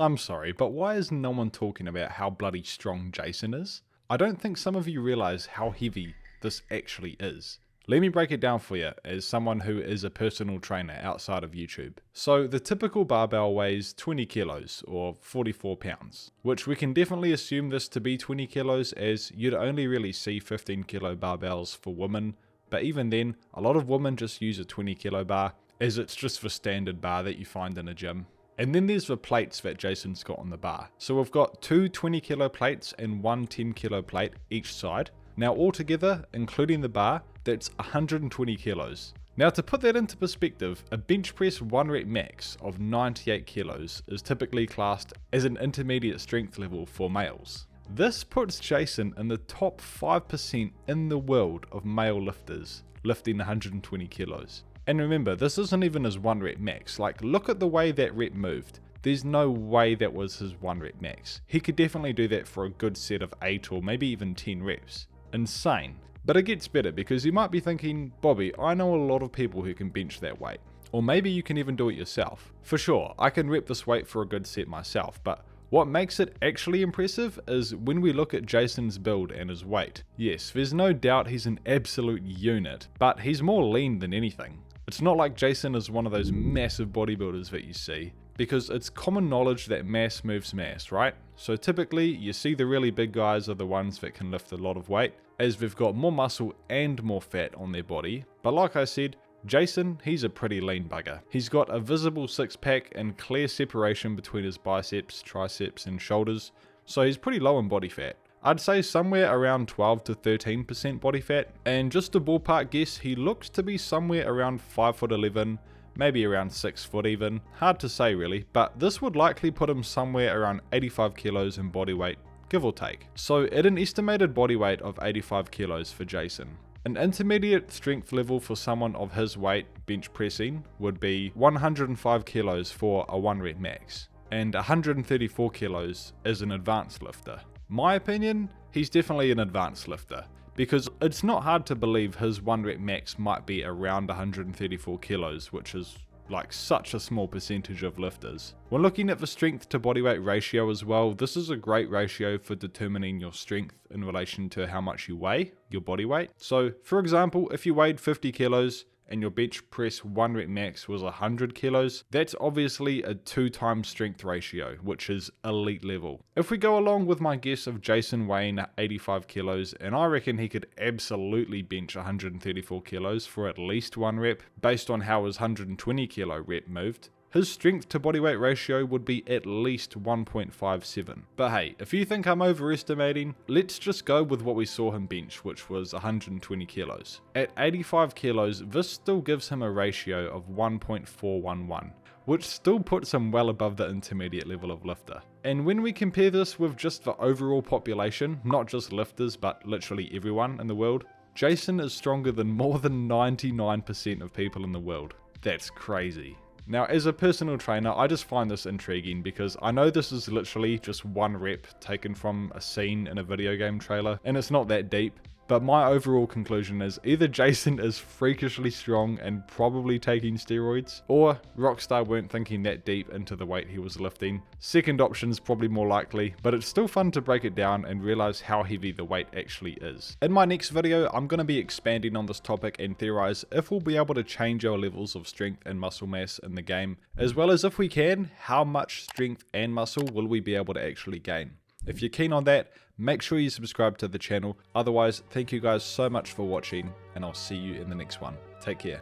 I'm sorry, but why is no one talking about how bloody strong Jason is? I don't think some of you realise how heavy this actually is. Let me break it down for you as someone who is a personal trainer outside of YouTube. So the typical barbell weighs 20 kilos or 44 pounds, which we can definitely assume this to be 20 kilos as you'd only really see 15 kilo barbells for women, but even then, a lot of women just use a 20 kilo bar as it's just the standard bar that you find in a gym. And then there's the plates that Jason's got on the bar. So we've got two 20 kilo plates and one 10 kilo plate each side. Now altogether, including the bar, that's 120 kilos. Now to put that into perspective, a bench press 1 rep max of 98 kilos is typically classed as an intermediate strength level for males. This puts Jason in the top 5% in the world of male lifters, lifting 120 kilos. And remember, this isn't even his 1 rep max. Like, look at the way that rep moved. There's no way that was his 1 rep max. He could definitely do that for a good set of 8 or maybe even 10 reps. Insane. But it gets better because you might be thinking, Bobby, I know a lot of people who can bench that weight. Or maybe you can even do it yourself. For sure, I can rep this weight for a good set myself, but what makes it actually impressive is when we look at Jason's build and his weight. Yes, there's no doubt he's an absolute unit, but he's more lean than anything. It's not like Jason is one of those massive bodybuilders that you see, because it's common knowledge that mass moves mass, right? So typically, you see the really big guys are the ones that can lift a lot of weight, as they've got more muscle and more fat on their body. But like I said, Jason, he's a pretty lean bugger. He's got a visible six-pack and clear separation between his biceps, triceps and shoulders, so he's pretty low in body fat. I'd say somewhere around 12 to 13% body fat, and just a ballpark guess, he looks to be somewhere around 5'11", maybe around 6 foot even. Hard to say really, but this would likely put him somewhere around 85 kilos in body weight, give or take. So at an estimated body weight of 85 kilos for Jason, an intermediate strength level for someone of his weight bench pressing would be 105 kilos for a 1 rep max, and 134 kilos as an advanced lifter. My opinion, he's definitely an advanced lifter, because it's not hard to believe his 1 rep max might be around 134 kilos, which is like such a small percentage of lifters. When looking at the strength to bodyweight ratio as well, this is a great ratio for determining your strength in relation to how much you weigh, your body weight. So for example, if you weighed 50 kilos, and your bench press 1 rep max was 100 kilos, that's obviously a 2 times strength ratio, which is elite level. If we go along with my guess of Jason weighing 85 kilos, and I reckon he could absolutely bench 134 kilos for at least 1 rep, based on how his 120 kilo rep moved, his strength to bodyweight ratio would be at least 1.57. But hey, if you think I'm overestimating, let's just go with what we saw him bench, which was 120 kilos. At 85 kilos, this still gives him a ratio of 1.411, which still puts him well above the intermediate level of lifter. And when we compare this with just the overall population, not just lifters, but literally everyone in the world, Jason is stronger than more than 99% of people in the world. That's crazy. Now, as a personal trainer, I just find this intriguing because I know this is literally just 1 rep taken from a scene in a video game trailer, and it's not that deep. But my overall conclusion is either Jason is freakishly strong and probably taking steroids, or Rockstar weren't thinking that deep into the weight he was lifting. Second option's probably more likely, but it's still fun to break it down and realize how heavy the weight actually is. In my next video, I'm going to be expanding on this topic and theorize if we'll be able to change our levels of strength and muscle mass in the game, as well as if we can, how much strength and muscle will we be able to actually gain. If you're keen on that, make sure you subscribe to the channel. Otherwise, thank you guys so much for watching, and I'll see you in the next one. Take care.